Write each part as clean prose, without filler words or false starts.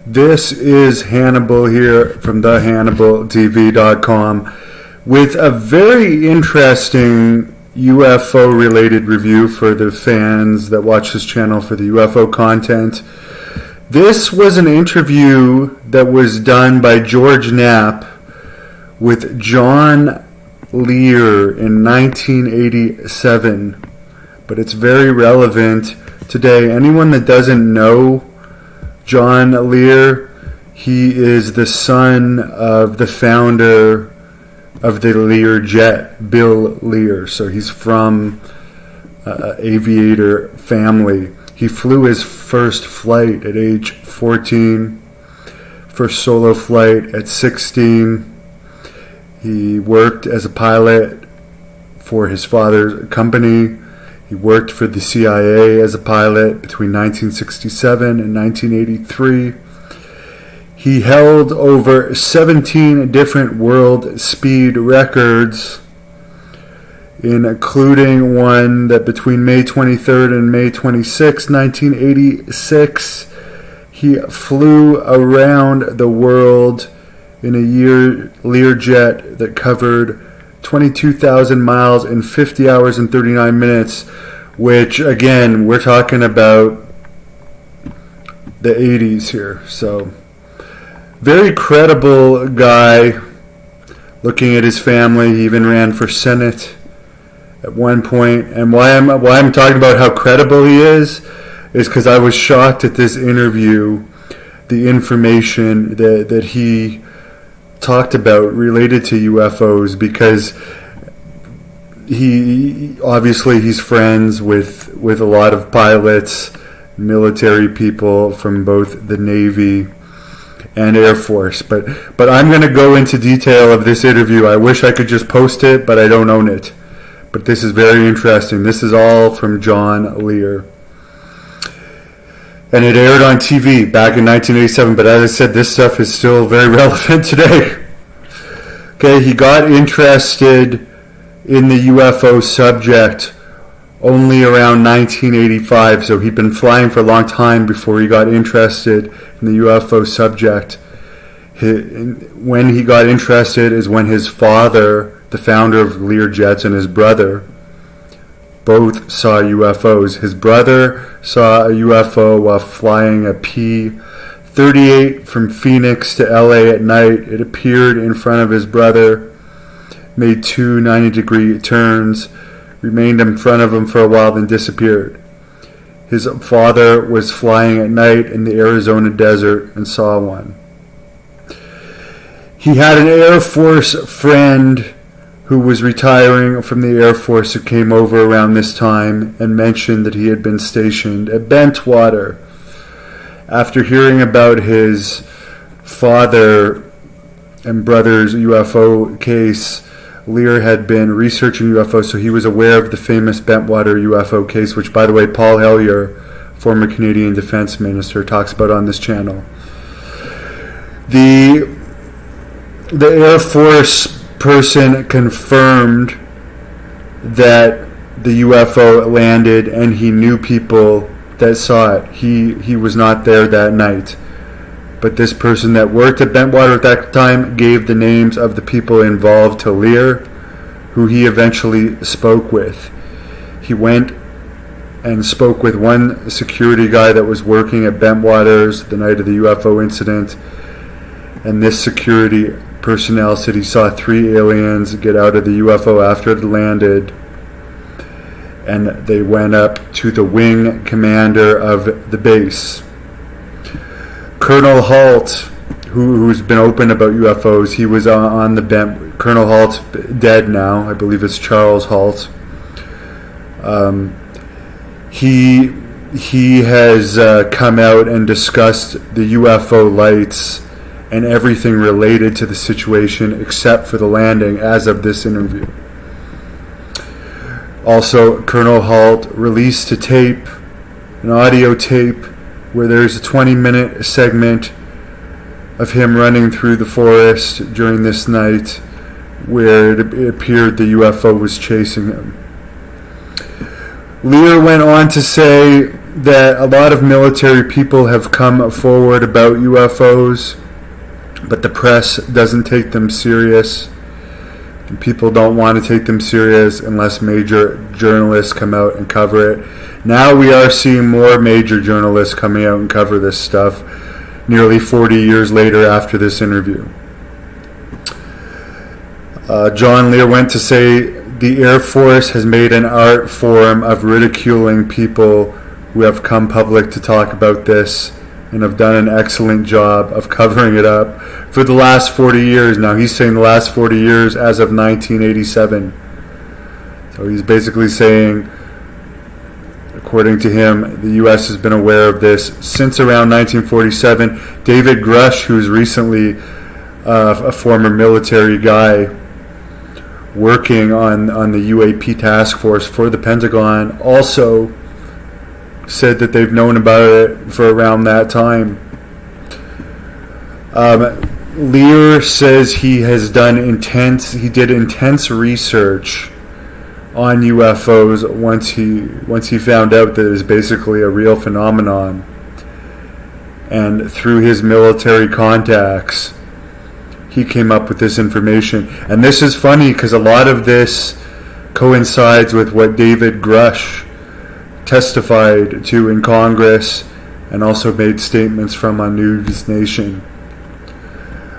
This is Hannibal here from thehannibaltv.com with a very interesting UFO related review for the fans that watch this channel for the UFO content. This was an interview that was done by George Knapp with John Lear in 1987, but it's very relevant today. Anyone that doesn't know John Lear, he is the son of the founder of the Lear jet, Bill Lear. So he's from aviator family. He flew his first flight at age 14, first solo flight at 16. He worked as a pilot for his father's company. He worked for the CIA as a pilot between 1967 and 1983. He held over 17 different world speed records, including one that between May 23rd and May 26, 1986, he flew around the world in a Lear jet that covered 22,000 miles in 50 hours and 39 minutes, which, again, we're talking about the 80s here. So, very credible guy. Looking at his family, he even ran for Senate at one point. And why I'm talking about how credible he is because I was shocked at this interview, the information that he talked about related to UFOs, because he's friends with a lot of pilots, military people from both the Navy and Air Force. But I'm going to go into detail of this interview. I wish I could just post it, but I don't own it. But this is very interesting. This is all from John Lear. And it aired on TV back in 1987. But as I said, this stuff is still very relevant today. Okay, he got interested in the UFO subject only around 1985. So he'd been flying for a long time before he got interested in the UFO subject. When he got interested is when his father, the founder of Lear Jets, and his brother both saw UFOs. His brother saw a UFO while flying a P-38 from Phoenix to LA at night. It appeared in front of his brother, made two 90-degree turns, remained in front of him for a while, then disappeared. His father was flying at night in the Arizona desert and saw one. He had an Air Force friend who was retiring from the Air Force who came over around this time and mentioned that he had been stationed at Bentwater. After hearing about his father and brother's UFO case, Lear had been researching UFOs, so he was aware of the famous Bentwater UFO case, which, by the way, Paul Hellyer, former Canadian Defense Minister, talks about on this channel. The Air Force person confirmed that the UFO landed, and he knew people that saw it. He was not there that night. But this person that worked at Bentwater at that time gave the names of the people involved to Lear, who he eventually spoke with. He went and spoke with one security guy that was working at Bentwaters the night of the UFO incident, and this security personnel said he saw 3 aliens get out of the UFO after it landed, and they went up to the wing commander of the base. Colonel Halt, who's been open about UFOs, he was on the bench. Colonel Halt's dead now. I believe it's Charles Halt. He has come out and discussed the UFO lights and everything related to the situation except for the landing as of this interview. Also, Colonel Halt released a tape, an audio tape, where there's a 20-minute segment of him running through the forest during this night where it appeared the UFO was chasing him. Lear went on to say that a lot of military people have come forward about UFOs, but the press doesn't take them serious. And people don't want to take them serious unless major journalists come out and cover it. Now we are seeing more major journalists coming out and cover this stuff nearly 40 years later after this interview. John Lear went to say, the Air Force has made an art form of ridiculing people who have come public to talk about this and have done an excellent job of covering it up for the last 40 years. Now he's saying the last 40 years as of 1987. So he's basically saying, according to him, the U.S. has been aware of this since around 1947. David Grush, who's recently a former military guy working on the UAP task force for the Pentagon, also said that they've known about it for around that time. Lear says he did intense research on UFOs once he found out that it is basically a real phenomenon, and through his military contacts he came up with this information. And this is funny because a lot of this coincides with what David Grush testified to in Congress and also made statements from on News Nation.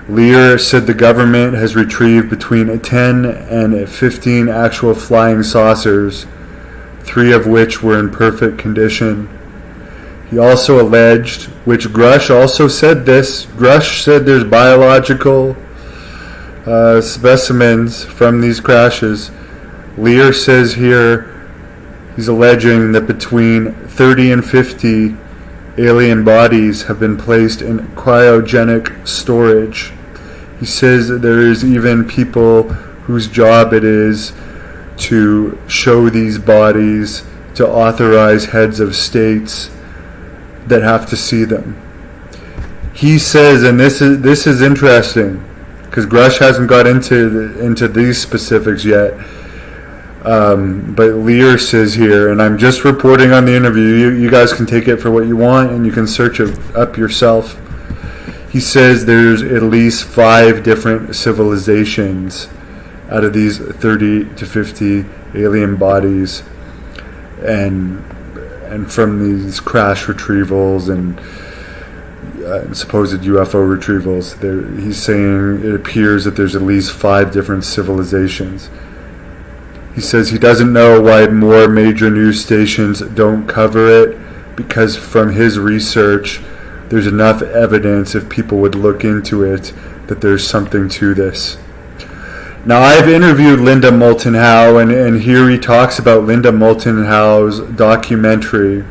Lear said the government has retrieved between 10 and 15 actual flying saucers, 3 of which were in perfect condition. He also alleged, which Grush also said this, Grush said there's biological specimens from these crashes. Lear says here he's alleging that between 30 and 50 alien bodies have been placed in cryogenic storage. He says there is even people whose job it is to show these bodies to authorized heads of states that have to see them. He says, and this is interesting because Grush hasn't got into these specifics yet. But Lear says here, and I'm just reporting on the interview, you guys can take it for what you want and you can search it up yourself. He says there's at least 5 different civilizations out of these 30 to 50 alien bodies, and from these crash retrievals and supposed UFO retrievals, he's saying it appears that there's at least 5 different civilizations. He says he doesn't know why more major news stations don't cover it, because from his research, there's enough evidence, if people would look into it, that there's something to this. Now, I've interviewed Linda Moulton Howe, and here he talks about Linda Moulton Howe's documentary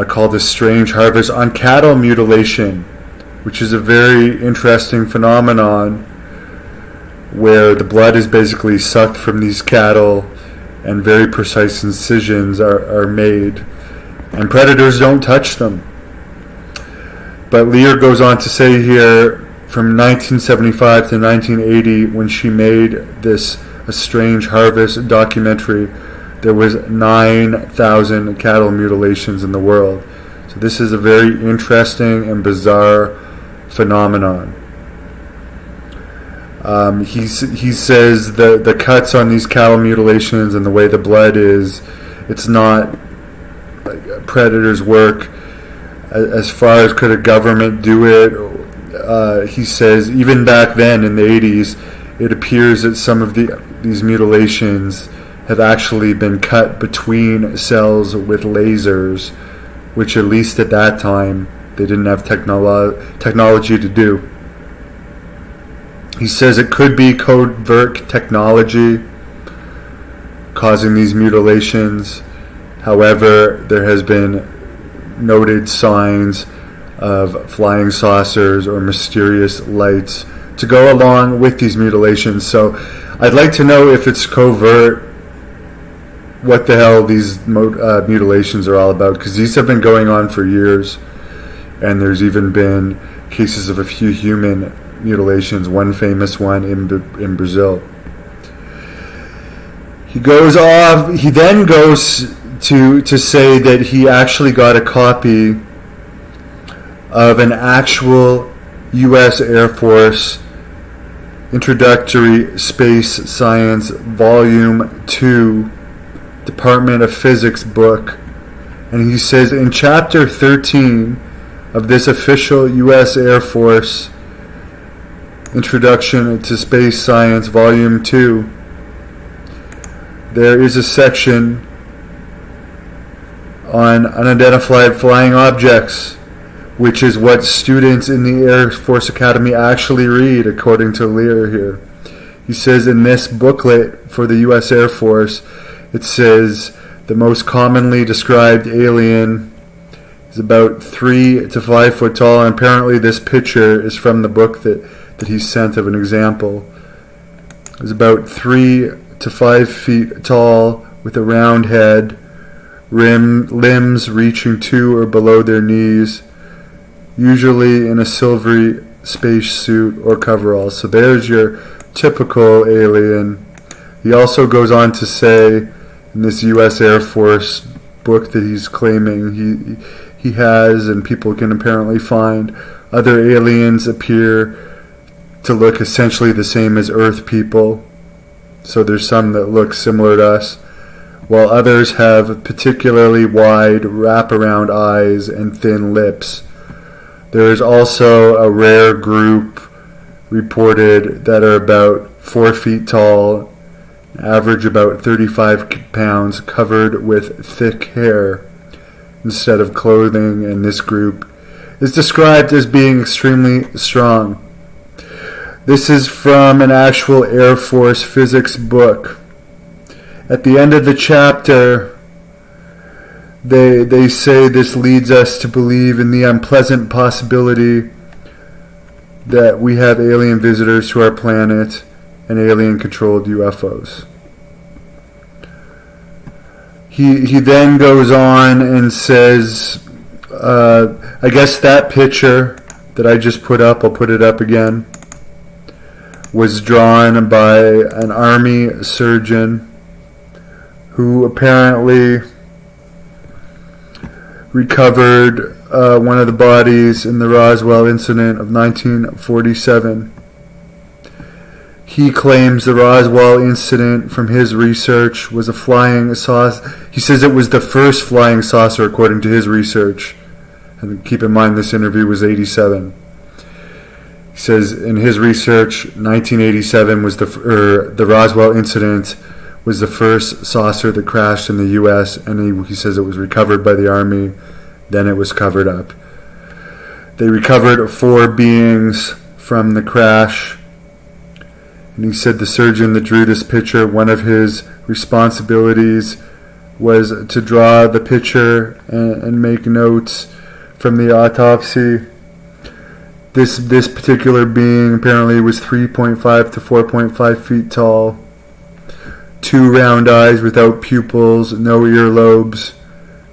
called A Strange Harvest on cattle mutilation, which is a very interesting phenomenon where the blood is basically sucked from these cattle and very precise incisions are made, and predators don't touch them. But Lear goes on to say here, from 1975 to 1980, when she made this A Strange Harvest documentary, there was 9,000 cattle mutilations in the world. So this is a very interesting and bizarre phenomenon. He says the cuts on these cattle mutilations and the way the blood is, it's not like predators work. As far as could a government do it, he says even back then in the 80s, it appears that some of these mutilations have actually been cut between cells with lasers, which at least at that time they didn't have technology to do. He says it could be covert technology causing these mutilations. However, there has been noted signs of flying saucers or mysterious lights to go along with these mutilations. So I'd like to know, if it's covert, what the hell these mutilations are all about, because these have been going on for years, and there's even been cases of a few human mutilations, one famous one in Brazil. He then goes to say that he actually got a copy of an actual U.S. Air Force Introductory Space Science Volume 2 Department of Physics book. And he says in Chapter 13 of this official U.S. Air Force Introduction to Space Science Volume 2, there is a section on unidentified flying objects, which is what students in the Air Force Academy actually read, according to Lear here. He says in this booklet for the U.S. Air Force, it says the most commonly described alien is about 3 to 5 foot tall, and apparently this picture is from the book that he sent of an example. It's about 3 to 5 feet tall with a round head, limbs reaching to or below their knees, usually in a silvery space suit or coverall. So there's your typical alien. He also goes on to say in this U.S. Air Force book that he's claiming he has, and people can apparently find, other aliens appear to look essentially the same as Earth people. So there's some that look similar to us, while others have particularly wide wraparound eyes and thin lips. There is also a rare group reported that are about 4 feet tall, average about 35 pounds, covered with thick hair instead of clothing, and this group is described as being extremely strong. This is from an actual Air Force physics book. At the end of the chapter, they say this leads us to believe in the unpleasant possibility that we have alien visitors to our planet and alien-controlled UFOs. He then goes on and says, I guess that picture that I just put up, I'll put it up again, was drawn by an army surgeon who apparently recovered one of the bodies in the Roswell incident of 1947. He claims the Roswell incident from his research was a flying saucer. He says it was the first flying saucer according to his research. And keep in mind this interview was 87. He says in his research 1987 was the Roswell incident was the first saucer that crashed in the U.S., and he says it was recovered by the Army, then it was covered up. They recovered 4 beings from the crash, and he said the surgeon that drew this picture, one of his responsibilities was to draw the picture and make notes from the autopsy. This particular being apparently was 3.5 to 4.5 feet tall. 2 round eyes without pupils, no earlobes.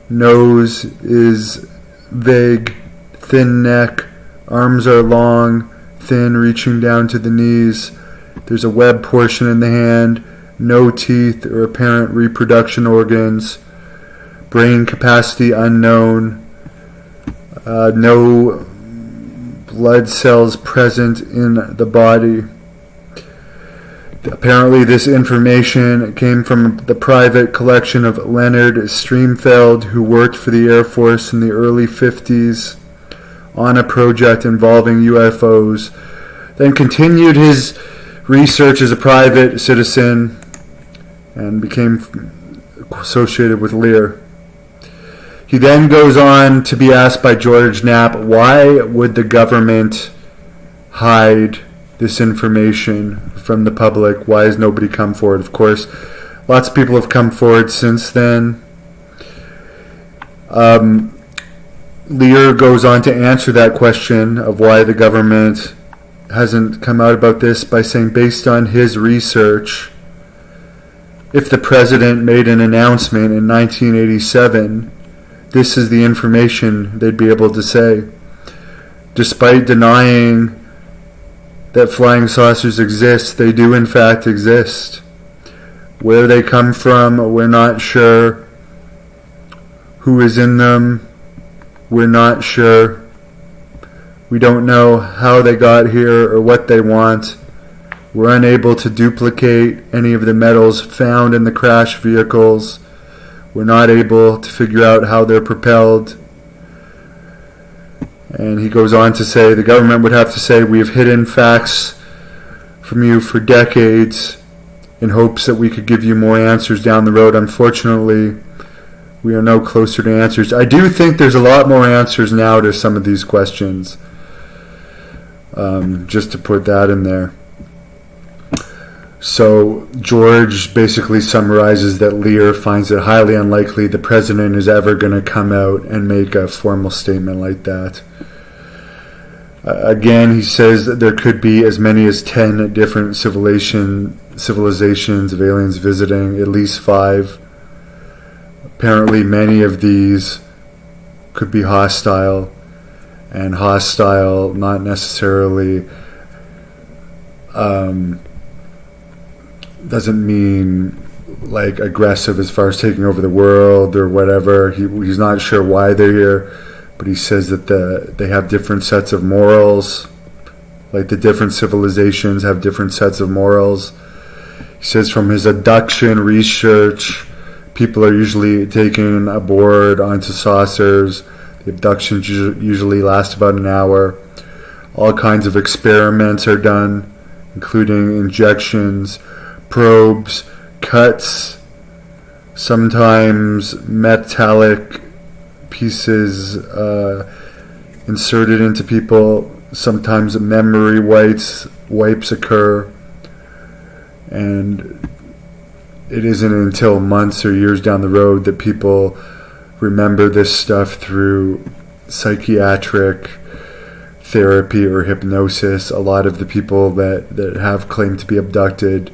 Nose is vague, thin neck. Arms are long, thin, reaching down to the knees. There's a webbed portion in the hand. No teeth or apparent reproduction organs. Brain capacity unknown. No blood cells present in the body. Apparently this information came from the private collection of Leonard Streamfeld, who worked for the Air Force in the early 50s on a project involving UFOs, then continued his research as a private citizen and became associated with Lear. He then goes on to be asked by George Knapp, why would the government hide this information from the public? Why has nobody come forward? Of course, lots of people have come forward since then. Lear goes on to answer that question of why the government hasn't come out about this by saying, based on his research, if the president made an announcement in 1987, this is the information they'd be able to say. Despite denying that flying saucers exist, they do in fact exist. Where they come from, we're not sure. who is in them. We're not sure. We don't know how they got here or what they want. We're unable to duplicate any of the metals found in the crash vehicles. We're not able to figure out how they're propelled. And he goes on to say, the government would have to say, we have hidden facts from you for decades in hopes that we could give you more answers down the road. Unfortunately, we are no closer to answers. I do think there's a lot more answers now to some of these questions. Just to put that in there. So George basically summarizes that Lear finds it highly unlikely the president is ever going to come out and make a formal statement like that. Again, he says that there could be as many as 10 different civilizations of aliens visiting, at least 5. Apparently many of these could be hostile, and hostile not necessarily doesn't mean like aggressive as far as taking over the world or whatever. He's not sure why they're here, but he says that they have different sets of morals, like the different civilizations have different sets of morals. He says from his abduction research, people are usually taken aboard onto saucers. The abductions usually last about an hour. All kinds of experiments are done, including injections, probes, cuts, sometimes metallic pieces inserted into people, sometimes memory wipes occur, and it isn't until months or years down the road that people remember this stuff through psychiatric therapy or hypnosis. A lot of the people that have claimed to be abducted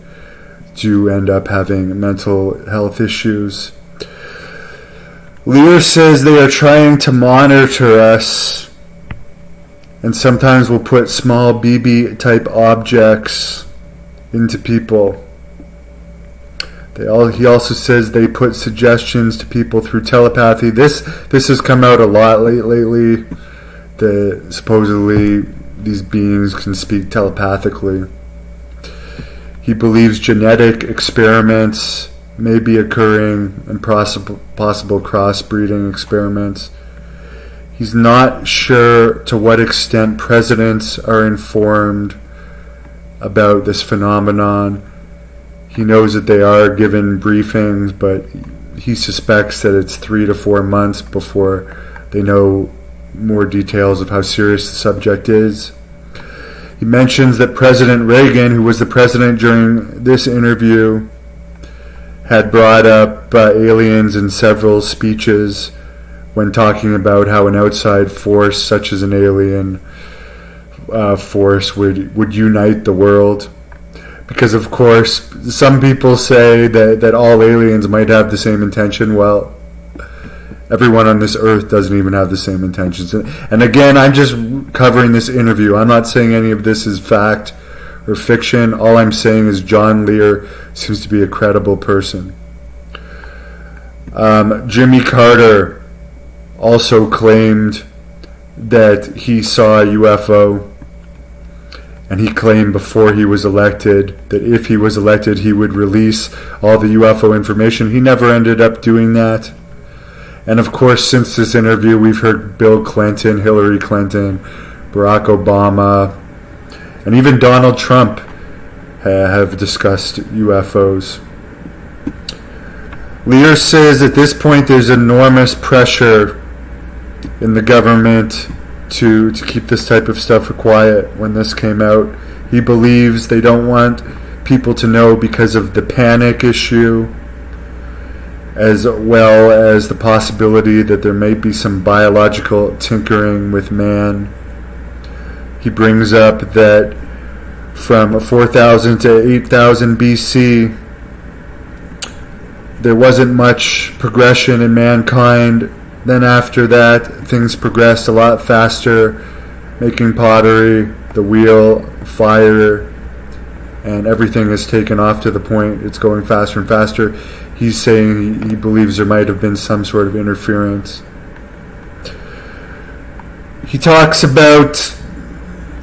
do end up having mental health issues. Lear says they are trying to monitor us, and sometimes will put small BB type objects into people. He also says they put suggestions to people through telepathy. This has come out a lot lately, that supposedly these beings can speak telepathically. He believes genetic experiments may be occurring and possible crossbreeding experiments. He's not sure to what extent presidents are informed about this phenomenon. He knows that they are given briefings, but he suspects that it's 3 to 4 months before they know more details of how serious the subject is. He mentions that President Reagan, who was the president during this interview, had brought up aliens in several speeches when talking about how an outside force, such as an alien force, would unite the world. Because, of course, some people say that all aliens might have the same intention. Well, everyone on this earth doesn't even have the same intentions. And again, I'm just covering this interview. I'm not saying any of this is fact or fiction. All I'm saying is John Lear seems to be a credible person. Jimmy Carter also claimed that he saw a UFO. And he claimed before he was elected that if he was elected, he would release all the UFO information. He never ended up doing that. And of course, since this interview, we've heard Bill Clinton, Hillary Clinton, Barack Obama, and even Donald Trump have discussed UFOs. Lear says at this point there's enormous pressure in the government to keep this type of stuff quiet. When this came out, he believes they don't want people to know because of the panic issue, as well as the possibility that there may be some biological tinkering with man. He brings up that from 4,000 to 8,000 BC, there wasn't much progression in mankind. Then after that, things progressed a lot faster, making pottery, the wheel, fire, and everything is taken off to the point it's going faster and faster. he's saying he believes there might have been some sort of interference. He talks about...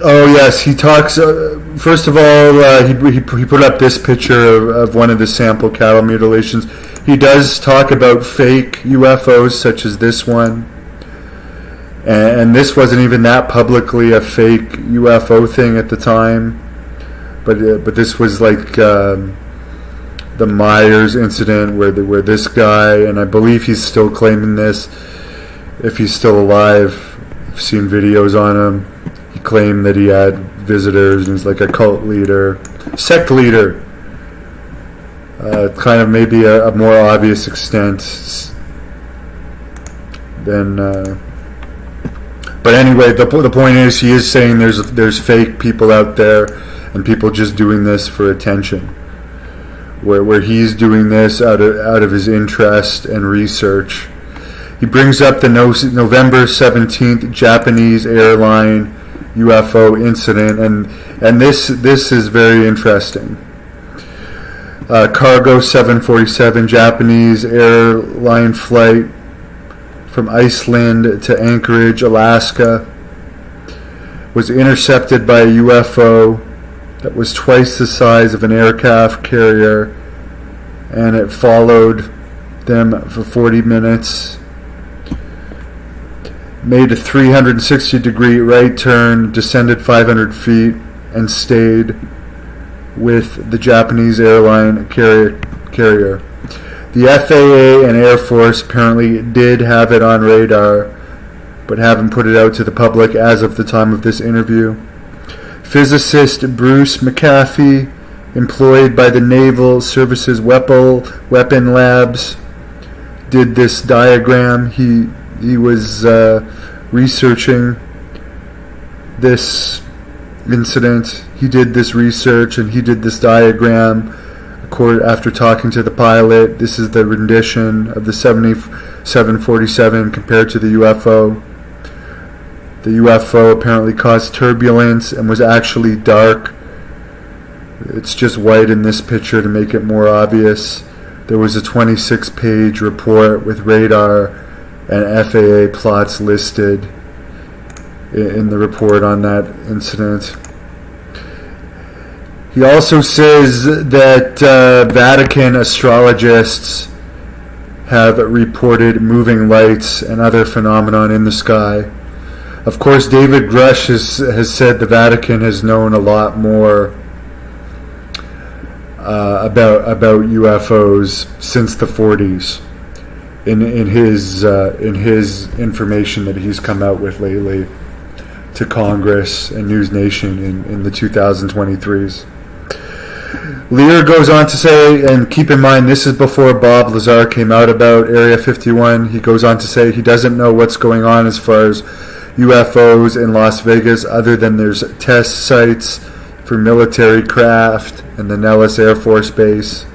Oh, yes, he talks... first of all, he put up this picture of one of the sample cattle mutilations. He does talk about fake UFOs, such as this one. And this wasn't even that publicly a fake UFO thing at the time. But this was like the Myers incident where this guy, and I believe he's still claiming this, if he's still alive. I've seen videos on him. He claimed that he had visitors, and he's like a cult leader, sect leader. Kind of maybe a more obvious extent than... but anyway, the point is, he is saying there's fake people out there, and people just doing this for attention. Where he's doing this out of his interest and research. He brings up the November 17th Japanese airline UFO incident, and this is very interesting. Cargo 747 Japanese airline flight from Iceland to Anchorage, Alaska, was intercepted by a UFO that was twice the size of an aircraft carrier, and it followed them for 40 minutes. Made a 360-degree right turn, descended 500 feet, and stayed with the Japanese airline carrier. The FAA and Air Force apparently did have it on radar, but haven't put it out to the public as of the time of this interview. Physicist Bruce McAfee, employed by the Naval Services Weapon Labs, did this diagram. He was researching this incident. He did this research and he did this diagram after talking to the pilot. This is the rendition of the 747 compared to the UFO. The UFO apparently caused turbulence and was actually dark. It's just white in this picture to make it more obvious. There was a 26-page report with radar and FAA plots listed in the report on that incident. He also says that Vatican astrologists have reported moving lights and other phenomenon in the sky. Of course, David Grush has said the Vatican has known a lot more about UFOs since the 40s in his information that he's come out with lately to Congress and News Nation in the 2023s. Lear goes on to say, and keep in mind this is before Bob Lazar came out about Area 51, he goes on to say he doesn't know what's going on as far as UFOs in Las Vegas other than there's test sites for military craft and the Nellis Air Force Base.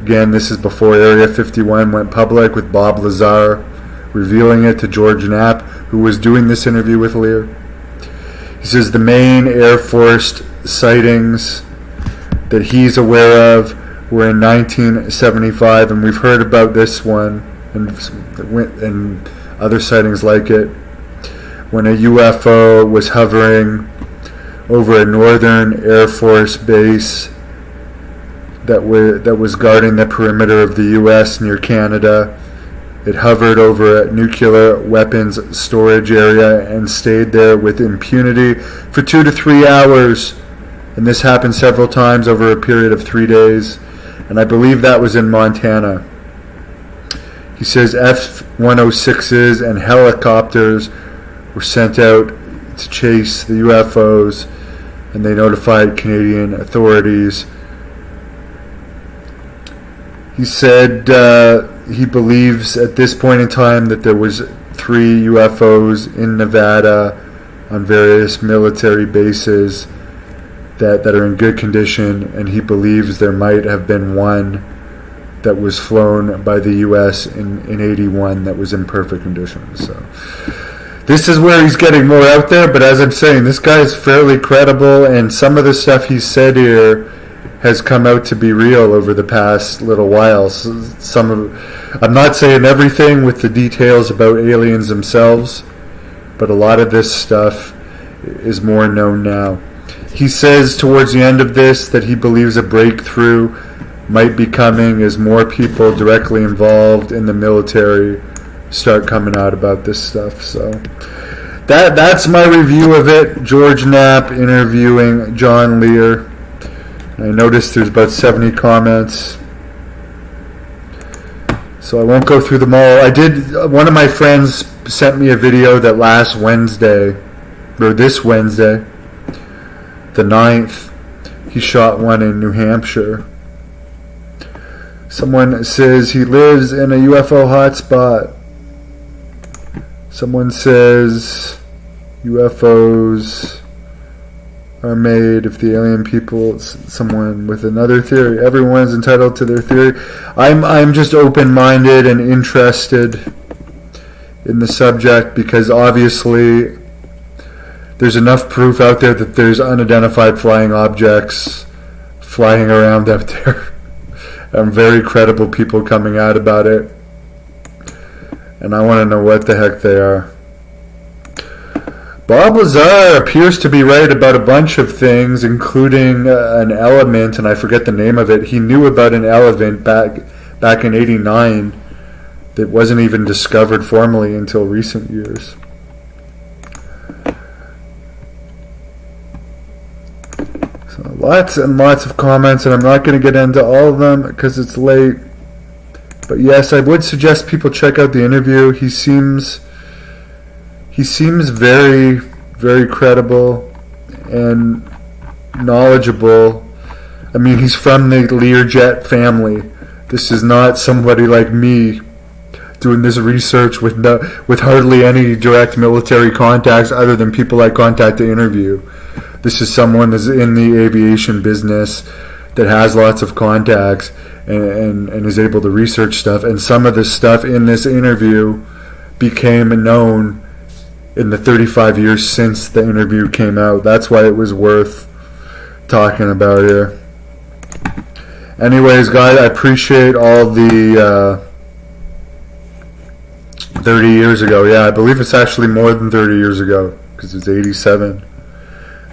Again, this is before Area 51 went public with Bob Lazar revealing it to George Knapp, who was doing this interview with Lear. He says the main Air Force sightings that he's aware of were in 1975, and we've heard about this one and other sightings like it, when a UFO was hovering over a northern Air Force base that was guarding the perimeter of the U.S. near Canada. It hovered over a nuclear weapons storage area and stayed there with impunity for 2 to 3 hours. And this happened several times over a period of 3 days. And I believe that was in Montana. He says F-106s and helicopters were sent out to chase the UFOs, and they notified Canadian authorities. He said he believes at this point in time that there was 3 UFOs in Nevada on various military bases that are in good condition, and he believes there might have been one that was flown by the U.S. in 81 that was in perfect condition. So this is where he's getting more out there, but as I'm saying, this guy is fairly credible, and some of the stuff he said here has come out to be real over the past little while. I'm not saying everything with the details about aliens themselves, but a lot of this stuff is more known now. He says towards the end of this that he believes a breakthrough might be coming as more people directly involved in the military start coming out about this stuff. So that's my review of it. George Knapp interviewing John Lear. I noticed there's about 70 comments, so I won't go through them all. One of my friends sent me a video that last Wednesday, or this Wednesday, the 9th, he shot one in New Hampshire. Someone says he lives in a UFO hotspot. Someone says UFOs are made if the alien people. Someone with another theory. Everyone's entitled to their theory. I'm just open-minded and interested in the subject because obviously there's enough proof out there that there's unidentified flying objects flying around out there. And very credible people coming out about it. And I want to know what the heck they are. Bob Lazar appears to be right about a bunch of things, including an element, and I forget the name of it. He knew about an element back in '89 that wasn't even discovered formally until recent years. So lots and lots of comments, and I'm not going to get into all of them because it's late. But yes, I would suggest people check out the interview. He seems very, very credible and knowledgeable. I mean, he's from the Learjet family. This is not somebody like me doing this research with hardly any direct military contacts other than people I contact to interview. This is someone that's in the aviation business that has lots of contacts and is able to research stuff. And some of the stuff in this interview became known in the 35 years since the interview came out. That's why it was worth talking about here. Anyways, guys, I appreciate all the 30 years ago. Yeah, I believe it's actually more than 30 years ago because it's 87.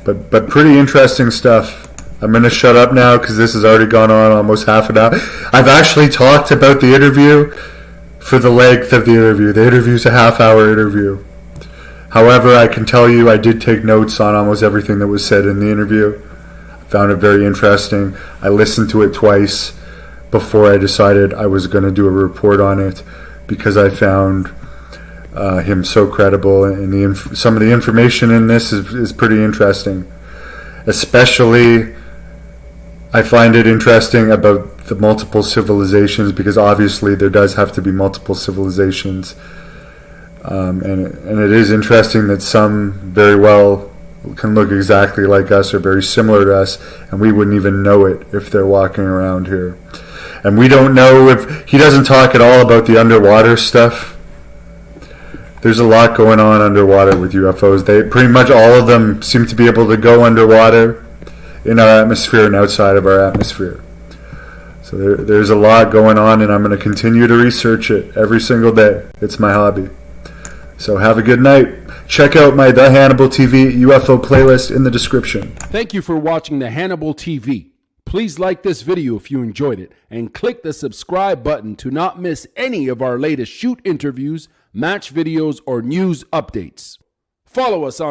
But pretty interesting stuff. I'm going to shut up now because this has already gone on almost half an hour. I've actually talked about the interview for the length of the interview. The interview's a half-hour interview. However, I can tell you I did take notes on almost everything that was said in the interview. I found it very interesting. I listened to it twice before I decided I was going to do a report on it because I found him so credible, and some of the information in this is pretty interesting. Especially, I find it interesting about the multiple civilizations because obviously there does have to be multiple civilizations. And it is interesting that some very well can look exactly like us or very similar to us, and we wouldn't even know it if they're walking around here. And we don't know if he doesn't talk at all about the underwater stuff. There's a lot going on underwater with UFOs. Pretty much all of them seem to be able to go underwater in our atmosphere and outside of our atmosphere. So there's a lot going on, and I'm going to continue to research it every single day. It's my hobby. So have a good night. Check out my The Hannibal TV UFO playlist in the description. Thank you for watching The Hannibal TV. Please like this video if you enjoyed it, and click the subscribe button to not miss any of our latest shoot interviews, match videos, or news updates. Follow us on